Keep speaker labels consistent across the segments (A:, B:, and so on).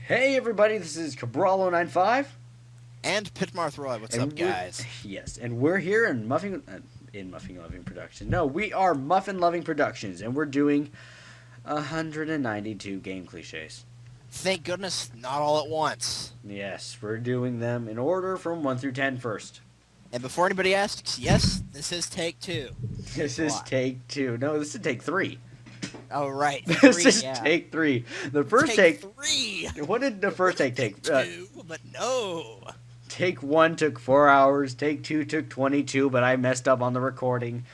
A: Hey everybody, this is Cabral095.
B: And Pitmarth Roy, what's up, guys?
A: Yes, and we're here in Muffin Loving Production. No, we are Muffin Loving Productions, and we're doing 192 game cliches.
B: Thank goodness, not all at once.
A: Yes, we're doing them in order from 1 through 10 first.
B: And before anybody asks, yes, this is take two.
A: This is take 2. No, this is take 3.
B: Oh, right.
A: This is take 3. The first take
B: 3.
A: What did the first take take?
B: Two, but no.
A: Take 1 took 4 hours. Take 2 took 22, but I messed up on the recording.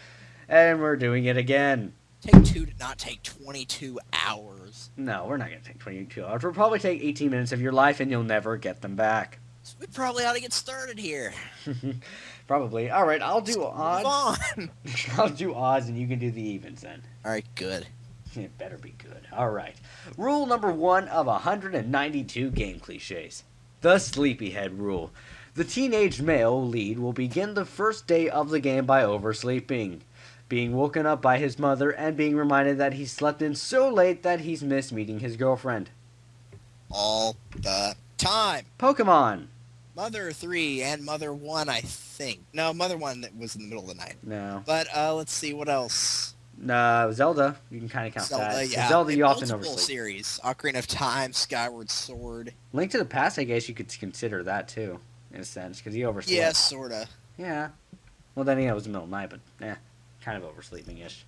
A: And we're doing it again.
B: Take 2 did not take 22 hours.
A: No, we're not going to take 22 hours. We'll probably take 18 minutes of your life, and you'll never get them back.
B: So we probably ought to get started here.
A: Probably. All right, I'll do odds.
B: Move on.
A: I'll do odds, and you can do the evens then.
B: All right, good.
A: It better be good. All right. Rule number 1 of 192 game cliches. The sleepyhead rule. The teenage male lead will begin the first day of the game by oversleeping, being woken up by his mother and being reminded that he slept in so late that he's missed meeting his girlfriend.
B: All the time.
A: Pokemon.
B: Mother 3 and Mother 1, I think. No, Mother 1 that was in the middle of the night.
A: No.
B: But let's see, what else?
A: Zelda. You can kind of count
B: Zelda,
A: that.
B: yeah.
A: Zelda, you often
B: multiple
A: oversleep.
B: series. Ocarina of Time, Skyward Sword.
A: Link to the Past, I guess you could consider that too, in a sense, because he overslept.
B: Yeah, sorta.
A: Yeah. Well, then it was the middle of the night, but kind of oversleeping-ish.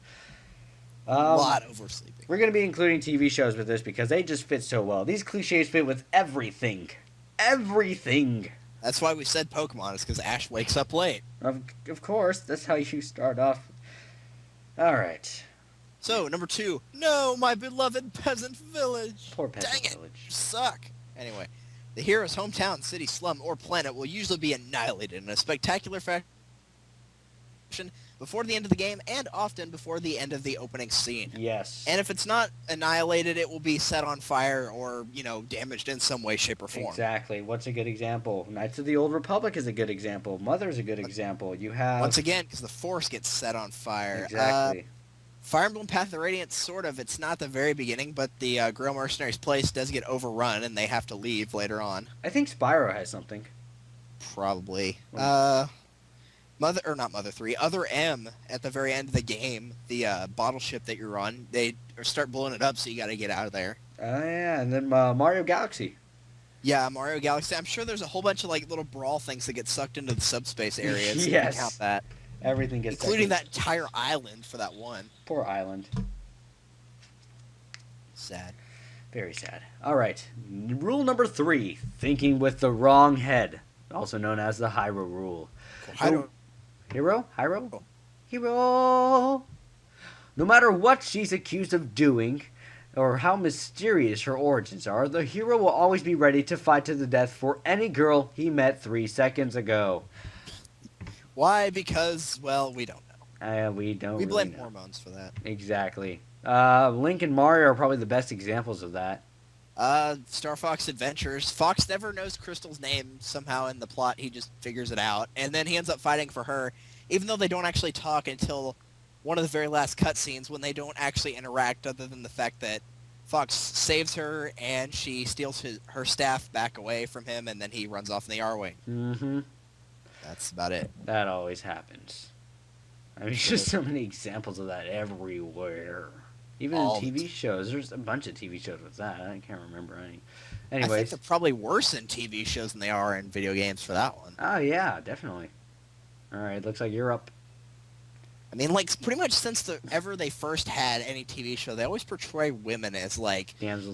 B: A lot oversleeping.
A: We're going to be including TV shows with this because they just fit so well. These cliches fit with everything. Everything.
B: That's why we said Pokemon, is because Ash wakes up late.
A: Of course, that's how you start off. All right.
B: So, number 2. No, my beloved peasant village.
A: Poor peasant
B: Dang
A: village.
B: You suck. Anyway, the hero's hometown, city, slum, or planet will usually be annihilated in a spectacular fashion before the end of the game, and often before the end of the opening scene.
A: Yes.
B: And if it's not annihilated, it will be set on fire or, damaged in some way, shape, or form.
A: Exactly. What's a good example? Knights of the Old Republic is a good example. Mother's a good example. You have...
B: Once again, because the Force gets set on fire.
A: Exactly.
B: Fire Emblem Path of Radiance, sort of. It's not the very beginning, but the Grill Mercenaries' place does get overrun, and they have to leave later on.
A: I think Spyro has something.
B: Probably. Mother 3, Other M, at the very end of the game, the bottle ship that you're on, they start blowing it up, so you gotta get out of there.
A: Yeah, and then Mario Galaxy.
B: Yeah, Mario Galaxy. I'm sure there's a whole bunch of little brawl things that get sucked into the subspace areas.
A: Yes.
B: Count that.
A: Everything gets
B: including that entire island for that one.
A: Poor island.
B: Sad.
A: Very sad. All right. Rule number 3, thinking with the wrong head, also known as the Hyrule Rule. Hero? Hero! No matter what she's accused of doing, or how mysterious her origins are, the hero will always be ready to fight to the death for any girl he met 3 seconds ago.
B: Why? Because, well, we don't know.
A: We don't
B: We blame
A: really know.
B: hormones for that.
A: Exactly. Link and Mario are probably the best examples of that.
B: Star Fox Adventures. Fox never knows Crystal's name. Somehow in the plot, he just figures it out. And then he ends up fighting for her, even though they don't actually talk until one of the very last cutscenes when they don't actually interact other than the fact that Fox saves her and she steals her staff back away from him, and then he runs off in the R-Wing.
A: Mm-hmm.
B: That's about it.
A: That always happens. I mean, there's just so many examples of that everywhere. Even in TV shows. There's a bunch of TV shows with that. I can't remember any. Anyways.
B: I think they're probably worse in TV shows than they are in video games for that one.
A: Oh, yeah, definitely. All right, looks like you're up.
B: I mean, pretty much since ever they first had any TV show, they always portray women as,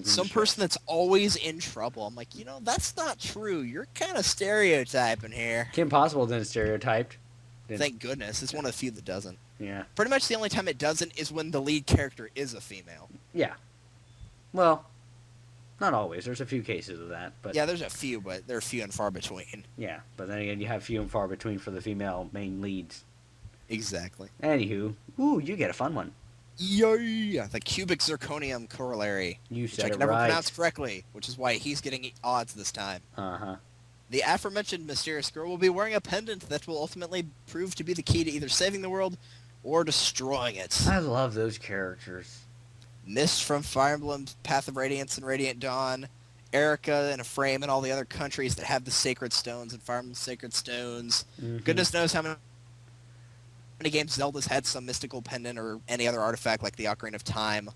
B: some person that's always in trouble. I'm like, that's not true. You're kind of stereotyping here.
A: Kim Possible isn't stereotyped.
B: Thank goodness. It's one of the few that doesn't.
A: Yeah.
B: Pretty much the only time it doesn't is when the lead character is a female.
A: Yeah. Well, not always. There's a few cases of that. But
B: yeah, there's a few, but they're few and far between.
A: Yeah, but then again, you have few and far between for the female main leads.
B: Exactly.
A: Anywho, ooh, you get a fun one.
B: Yeah, the cubic zirconium corollary.
A: You said
B: which I
A: it
B: can never
A: right.
B: pronounce correctly, which is why he's getting odds this time.
A: Uh-huh.
B: The aforementioned mysterious girl will be wearing a pendant that will ultimately prove to be the key to either saving the world or destroying it.
A: I love those characters.
B: Mist from Fire Emblem, Path of Radiance and Radiant Dawn, Erica in a frame and all the other countries that have the sacred stones and farm the sacred stones.
A: Mm-hmm.
B: Goodness knows how many games Zelda's had some mystical pendant or any other artifact like the Ocarina of Time.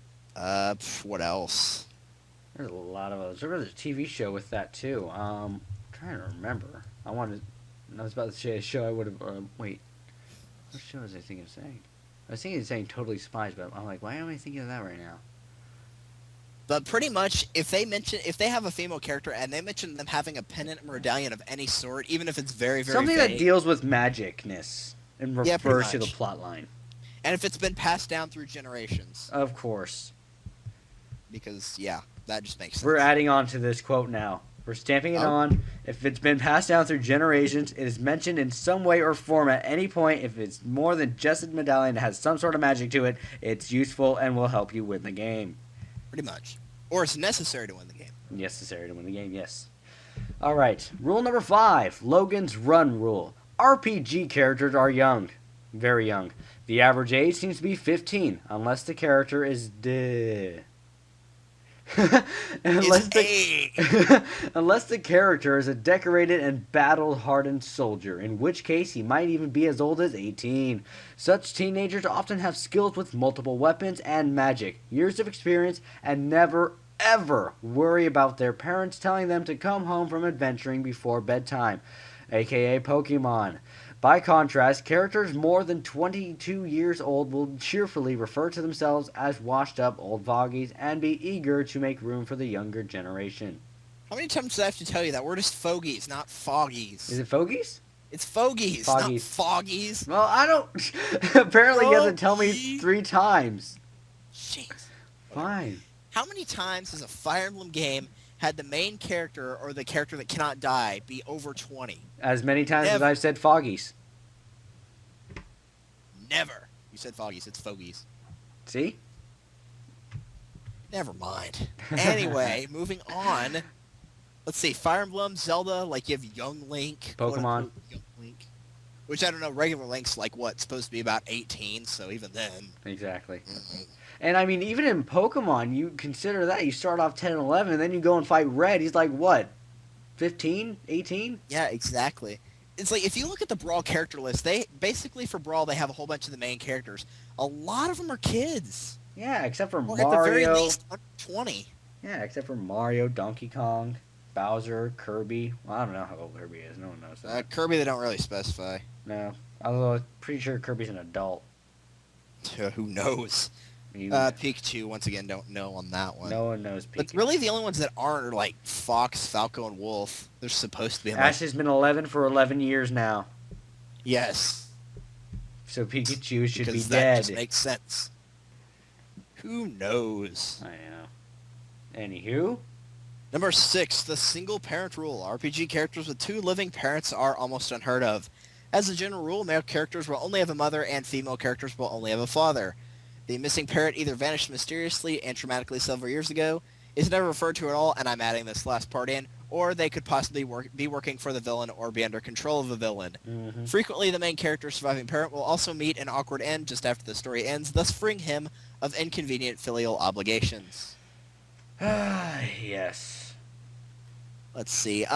B: What else?
A: There's a lot of others. There was a TV show with that too. I'm trying to remember. I was about to say a show I would have. Wait, what show was I thinking of saying? I was thinking of saying Totally Spies, but I'm like, why am I thinking of that right now?
B: But pretty much, if they have a female character and they mention them having a pendant or medallion of any sort, even if it's very, very
A: something
B: vague,
A: that deals with magicness and refers to the plot line.
B: And if it's been passed down through generations.
A: Of course.
B: Because, yeah, that just makes sense.
A: We're adding on to this quote now. We're stamping it on. If it's been passed down through generations, it is mentioned in some way or form at any point. If it's more than just a medallion that has some sort of magic to it, it's useful and will help you win the game.
B: Pretty much. Or it's necessary to win the game.
A: Necessary to win the game, yes. All right. Rule number 5, Logan's Run Rule. RPG characters are young. Very young. The average age seems to be 15, unless the character is unless the character is a decorated and battle-hardened soldier, in which case he might even be as old as 18. Such teenagers often have skills with multiple weapons and magic, years of experience, and never ever worry about their parents telling them to come home from adventuring before bedtime, aka Pokemon. By contrast, characters more than 22 years old will cheerfully refer to themselves as washed-up old fogies and be eager to make room for the younger generation.
B: How many times do I have to tell you that? We're just fogies, not foggies.
A: Is it fogies?
B: It's fogies, not foggies.
A: Well, I don't... Apparently you have to tell me 3 times.
B: Jeez.
A: Fine.
B: How many times has a Fire Emblem game had the main character or the character that cannot die be over 20?
A: As many times as I've said foggies.
B: Never. You said foggies. It's fogies.
A: See?
B: Never mind. Anyway, moving on. Let's see. Fire Emblem, Zelda, like you have Young Link.
A: Pokemon.
B: Young Link. Which I don't know, regular Link's like what? Supposed to be about 18, so even then.
A: Exactly. And I mean, even in Pokemon, you consider that. You start off 10 and 11, and then you go and fight Red. He's like, what? 15? 18?
B: Yeah, exactly. It's like, if you look at the Brawl character list, they basically, for Brawl, they have a whole bunch of the main characters. A lot of them are kids.
A: Yeah, except for
B: Or
A: Mario.
B: at the very least, under 20.
A: Yeah, except for Mario, Donkey Kong, Bowser, Kirby. Well, I don't know how old Kirby is. No one knows that.
B: Kirby, they don't really specify.
A: No. Although, I'm pretty sure Kirby's an adult.
B: Who knows? Pikachu, once again, don't know on that one.
A: No one knows Pikachu.
B: But really, the only ones that aren't are like Fox, Falco, and Wolf. They're supposed to be.
A: Ash has been 11 for 11 years now.
B: Yes.
A: So Pikachu should be
B: that
A: dead.
B: Just makes sense. Who knows?
A: I know. Anywho.
B: Number 6, the single-parent rule. RPG characters with 2 living parents are almost unheard of. As a general rule, male characters will only have a mother, and female characters will only have a father. The missing parent either vanished mysteriously and traumatically several years ago, is never referred to at all, and I'm adding this last part in, or they could possibly be working for the villain or be under control of the villain.
A: Mm-hmm.
B: Frequently, the main character's surviving parent will also meet an awkward end just after the story ends, thus freeing him of inconvenient filial obligations.
A: Yes.
B: Let's see.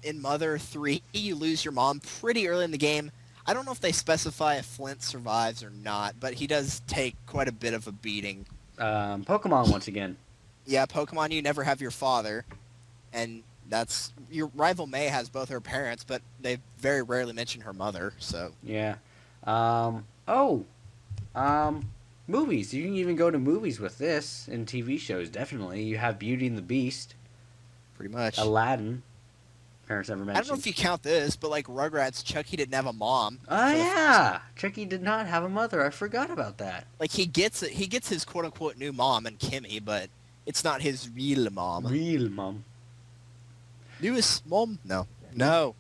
B: In Mother 3, you lose your mom pretty early in the game. I don't know if they specify if Flint survives or not, but he does take quite a bit of a beating.
A: Pokemon once again.
B: Yeah, Pokemon, you never have your father, and that's... Your rival May has both her parents, but they very rarely mention her mother, so...
A: Yeah. Movies. You can even go to movies with this, and TV shows, definitely. You have Beauty and the Beast.
B: Pretty much.
A: Aladdin. Parents never mentioned.
B: I don't know if you count this, but like Rugrats, Chucky didn't have a mom.
A: Oh yeah, Chucky did not have a mother. I forgot about that.
B: Like he gets his quote unquote new mom in Kimmy, but it's not his real mom.
A: Real mom.
B: Newest mom? No,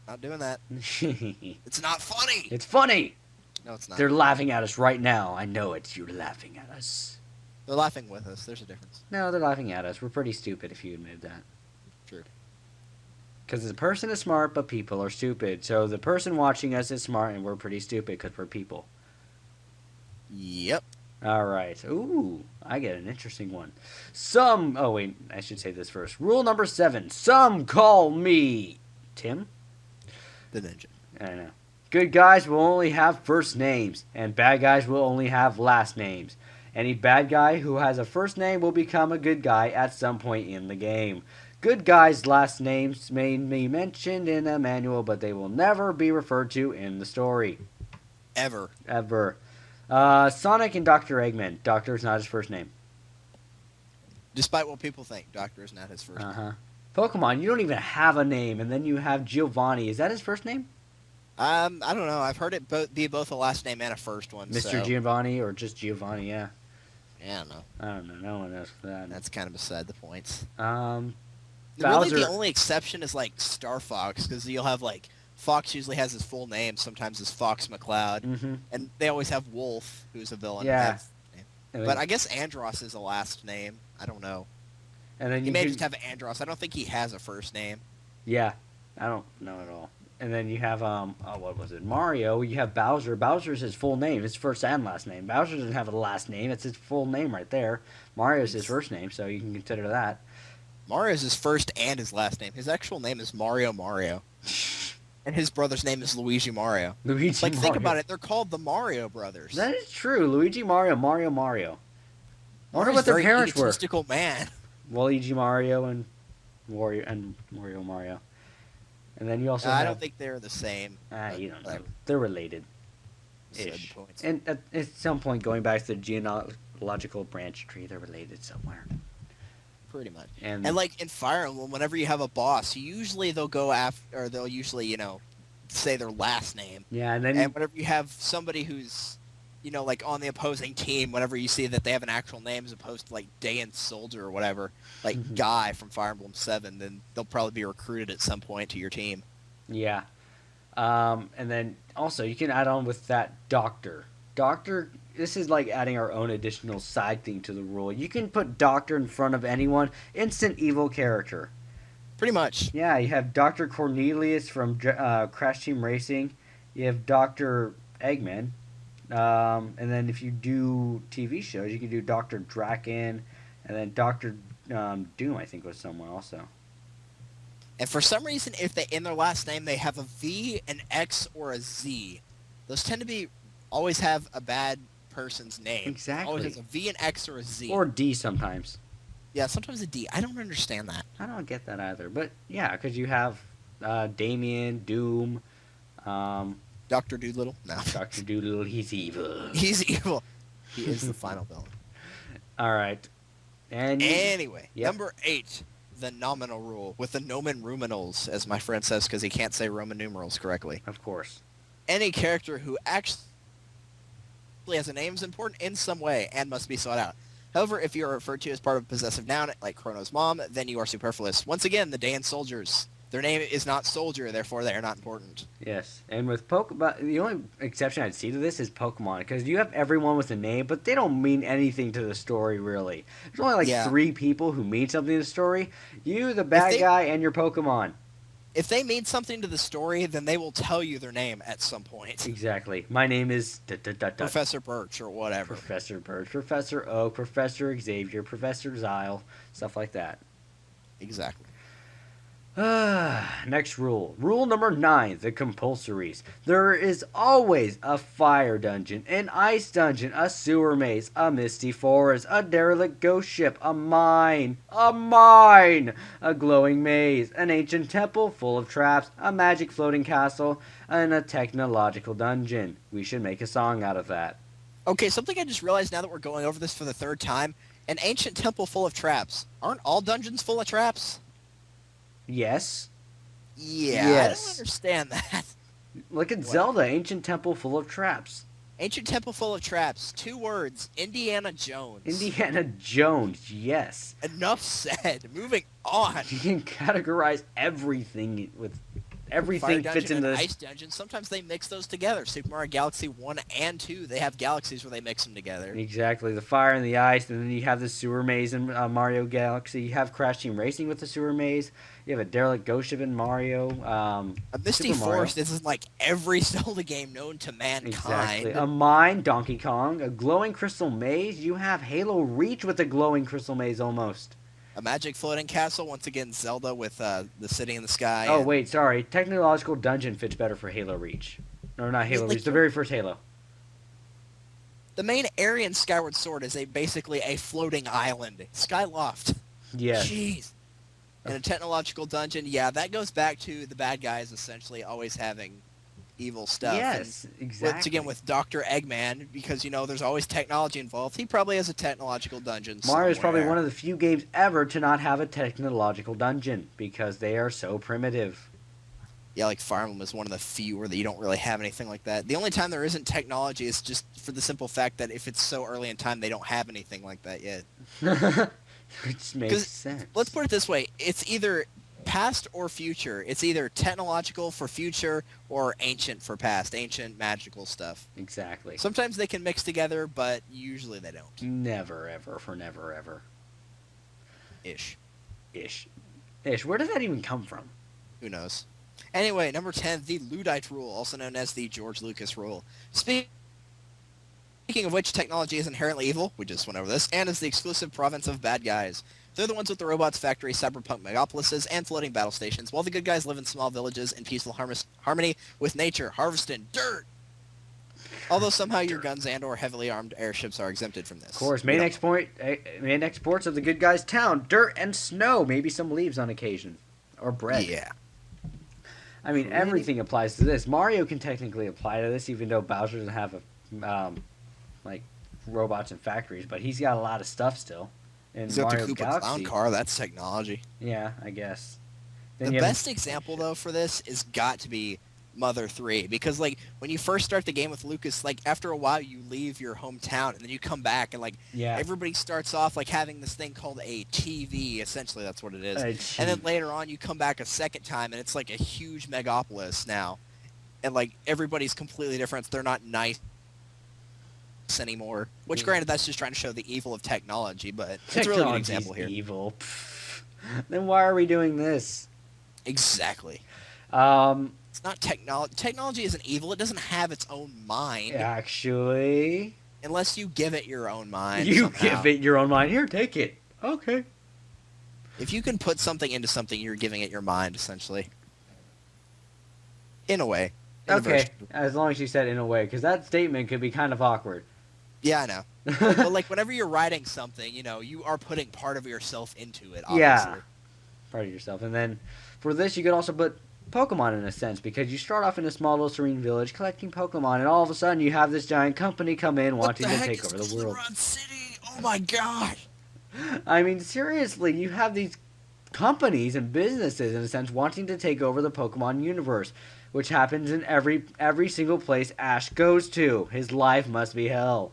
B: not doing that. It's not funny.
A: It's funny.
B: No, it's not.
A: They're laughing at us right now. I know it. You're laughing at us.
B: They're laughing with us. There's a difference.
A: No, they're laughing at us. We're pretty stupid if you admit that.
B: True.
A: Because the person is smart, but people are stupid. So the person watching us is smart, and we're pretty stupid because we're people.
B: Yep.
A: All right. Ooh, I get an interesting one. Some. Oh wait, I should say this first. Rule number 7. Some call me Tim.
B: The ninja.
A: I know. Good guys will only have first names, and bad guys will only have last names. Any bad guy who has a first name will become a good guy at some point in the game. Good guys' last names may be mentioned in a manual, but they will never be referred to in the story.
B: Ever.
A: Ever. Sonic and Dr. Eggman. Doctor is not his first name.
B: Despite what people think, Doctor is not his first name.
A: Pokemon, you don't even have a name, and then you have Giovanni. Is that his first name?
B: I don't know. I've heard it be both a last name and a first one.
A: Mr.
B: So.
A: Giovanni or just Giovanni, yeah.
B: Yeah, I don't know.
A: I don't know. No one knows that.
B: That's kind of beside the point.
A: Bowser.
B: Really, the only exception is, like, Star Fox, because you'll have, like, Fox usually has his full name. Sometimes it's Fox McCloud.
A: Mm-hmm.
B: And they always have Wolf, who's a villain.
A: Yeah.
B: But I guess Andros is a last name. I don't know.
A: And then
B: he may just have Andros. I don't think he has a first name.
A: Yeah. I don't know at all. And then you have, what was it? Mario. You have Bowser. Bowser's his full name. His first and last name. Bowser doesn't have a last name. It's his full name right there. Mario's his first name, so you can consider that.
B: Mario's his first and his last name. His actual name is Mario Mario. And his brother's name is Luigi Mario.
A: Luigi Mario.
B: Think about it. They're called the Mario brothers.
A: That is true. Luigi Mario, Mario Mario. I wonder what their parents were.
B: Egotistical man.
A: Luigi Mario and Mario Mario. And then you also
B: I don't think they're the same.
A: You don't know. They're related. Ish. And at some point, going back to the genealogical branch tree, they're related somewhere.
B: Pretty much.
A: And
B: like in Fire Emblem, whenever you have a boss, usually they'll go after, or they'll usually, say their last name.
A: Yeah, and
B: whenever you have somebody who's, like on the opposing team, whenever you see that they have an actual name as opposed to like Dayan Soldier or whatever, like Guy from Fire Emblem 7, then they'll probably be recruited at some point to your team.
A: Yeah. And then also you can add on with that Doctor. This is like adding our own additional side thing to the rule. You can put Doctor in front of anyone, instant evil character.
B: Pretty much.
A: Yeah, you have Dr. Cornelius from Crash Team Racing. You have Dr. Eggman. And then if you do TV shows, you can do Dr. Draken. And then Dr. Doom, I think, was someone also.
B: And for some reason, if they in their last name, they have a V, an X, or a Z. Those tend to be always have a bad person's name.
A: Exactly.
B: Always has a V, an X, or a Z.
A: Or D sometimes.
B: Yeah, sometimes a D. I don't understand that.
A: I don't get that either. But yeah, because you have Damien, Doom,
B: Dr. Doolittle? No.
A: Dr. Doolittle, he's evil.
B: He's evil. He is the final villain.
A: All right. And
B: anyway, number 8, the Nominal Rule, with the Nomen Ruminals, as my friend says, because he can't say Roman numerals correctly.
A: Of course.
B: Any character who actually has a name is important in some way and must be sought out. However, if you are referred to as part of a possessive noun, like Chrono's mom, then you are superfluous. Once again, the Dayan Soldiers. Their name is not Soldier, therefore they are not important.
A: Yes, and with Pokemon, the only exception I'd see to this is Pokemon, because you have everyone with a name, but they don't mean anything to the story, really. There's only like 3 people who mean something to the story. You, the bad guy, and your Pokemon.
B: If they mean something to the story, then they will tell you their name at some point.
A: Exactly. My name is...
B: Professor Birch or whatever.
A: Professor Birch, Professor Oak, Professor Xavier, Professor Xyle, stuff like that.
B: Exactly.
A: Next rule. Rule number 9, the compulsories. There is always a fire dungeon, an ice dungeon, a sewer maze, a misty forest, a derelict ghost ship, a mine, a glowing maze, an ancient temple full of traps, a magic floating castle, and a technological dungeon. We should make a song out of that.
B: Okay, something I just realized now that we're going over this for the 3rd time. An ancient temple full of traps. Aren't all dungeons full of traps?
A: Yes.
B: Yeah,
A: yes.
B: I don't understand that.
A: Look at Zelda, ancient temple full of traps.
B: Ancient temple full of traps. 2 words. Indiana Jones.
A: Indiana Jones, yes.
B: Enough said. Moving on.
A: You can categorize everything with everything
B: Fire
A: fits in
B: Dungeon and
A: this.
B: Ice Dungeon, sometimes they mix those together. Super Mario Galaxy 1 and 2, they have galaxies where they mix them together.
A: Exactly, the fire and the ice, and then you have the sewer maze in Mario Galaxy. You have Crash Team Racing with the sewer maze. You have a derelict ghost ship in Mario.
B: A Misty
A: Super Mario.
B: Forest is like every Zelda game known to mankind.
A: Exactly. A mine, Donkey Kong. A glowing crystal maze. You have Halo Reach with a glowing crystal maze almost.
B: A magic floating castle, once again Zelda with the city in the sky.
A: Oh, wait, sorry. Technological Dungeon fits better for Halo Reach. No, not Halo Reach, the very first Halo.
B: The main area in Skyward Sword is basically a floating island. Skyloft.
A: Yes.
B: Jeez. And a technological dungeon, yeah, that goes back to the bad guys essentially always having evil stuff.
A: Yes,
B: and
A: exactly.
B: once again with Dr. Eggman, because, there's always technology involved, he probably has a technological dungeon
A: Mario's probably
B: somewhere.
A: one of the few games ever to not have a technological dungeon because they are so primitive.
B: Yeah, like Fire Emblem is one of the few where you don't really have anything like that. The only time there isn't technology is just for the simple fact that if it's so early in time, they don't have anything like that yet.
A: Which makes sense.
B: Let's put it this way. It's either past or future. It's either technological for future or ancient for past. Ancient magical stuff.
A: Exactly.
B: Sometimes they can mix together, but usually they don't.
A: Never, ever, for never, ever.
B: Ish.
A: Ish. Where does that even come from?
B: Who knows? Anyway, number 10, the Luddite Rule, also known as the George Lucas Rule. Speaking of which, technology is inherently evil, we just went over this, and is the exclusive province of bad guys. They're the ones with the robots, factory, cyberpunk megapolises, and floating battle stations, while the good guys live in small villages in peaceful harmony with nature, harvesting dirt. Although somehow your guns and or heavily armed airships are exempted from this.
A: Of course, main exports of the good guys' town, dirt and snow, maybe some leaves on occasion. Or bread.
B: Yeah.
A: I mean, everything applies to this. Mario can technically apply to this, even though Bowser doesn't have like robots and factories, but he's got a lot of stuff still. In
B: He's got the
A: Mario
B: Koopa
A: Galaxy.
B: Clown car, that's technology.
A: Yeah, I guess. Then
B: The
A: you have
B: best example, though, for this is got to be Mother 3. Because, like, when you first start the game with Lucas, like, after a while, you leave your hometown, and then you come back, and, like,
A: Yeah.
B: everybody starts off, like, having this thing called a TV. Essentially, that's what it is. And then later on, you come back a second time, and it's, like, a huge megapolis now. And, like, everybody's completely different. They're not nice anymore. Which, granted, that's just trying to show the evil of technology, but it's a really good example here.
A: Evil. Then why are we doing this?
B: Exactly.
A: Um,
B: It's not technology. Technology isn't evil. It doesn't have its own mind.
A: actually,
B: Unless you give it your own mind.
A: you
B: somehow.
A: give it your own mind. Here, take it. Okay.
B: If you can put something into something, you're giving it your mind, essentially. In a way. In a
A: Okay,
B: version.
A: as long as you said in a way, because that statement could be kind of awkward.
B: Yeah, I know. But, like, whenever you're writing something, you are putting part of yourself into it, obviously.
A: Yeah. Part of yourself. And then for this, you could also put Pokemon in a sense, because you start off in a small little serene village collecting Pokemon, and all of a sudden you have this giant company come in wanting to take over the world.
B: City? Oh my gosh!
A: I mean, seriously, you have these companies and businesses, in a sense, wanting to take over the Pokemon universe, which happens in every single place Ash goes to. His life must be hell.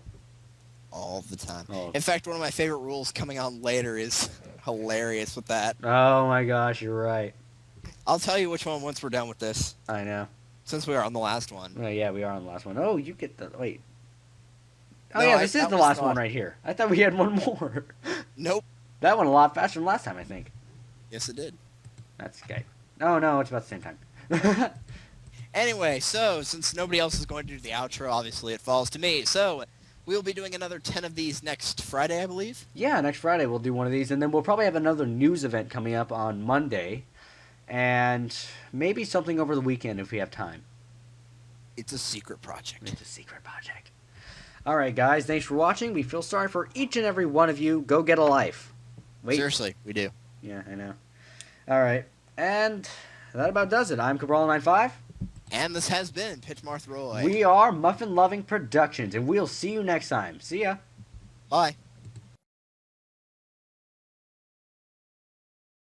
B: All the time.
A: Oh.
B: In fact, one of my favorite rules coming on later is hilarious with that.
A: Oh my gosh, you're right.
B: I'll tell you which one once we're done with this,
A: I know.
B: since we are on the last one.
A: Oh, yeah, we are on the last one. Oh, you get the... Wait. Oh,
B: No,
A: yeah, this is
B: that
A: the
B: was
A: last
B: the
A: one
B: last-
A: right here. I thought we had one more.
B: Nope.
A: That went a lot faster than last time, I think.
B: Yes, it did.
A: That's okay. Oh, no, it's about the same time.
B: Anyway, so, since nobody else is going to do the outro, obviously it falls to me. So, we'll be doing another 10 of these next Friday, I believe.
A: Yeah, next Friday we'll do one of these, and then we'll probably have another news event coming up on Monday, and maybe something over the weekend if we have time.
B: It's a secret project.
A: It's a secret project. All right, guys, thanks for watching. We feel sorry for each and every one of you. Go get a life. Wait.
B: Seriously, we do.
A: Yeah, I know. All right, and that about does it. I'm Cabral95.
B: And this has been Pitchmarth Roy.
A: We are Muffin Loving Productions, and we'll see you next time. See ya.
B: Bye.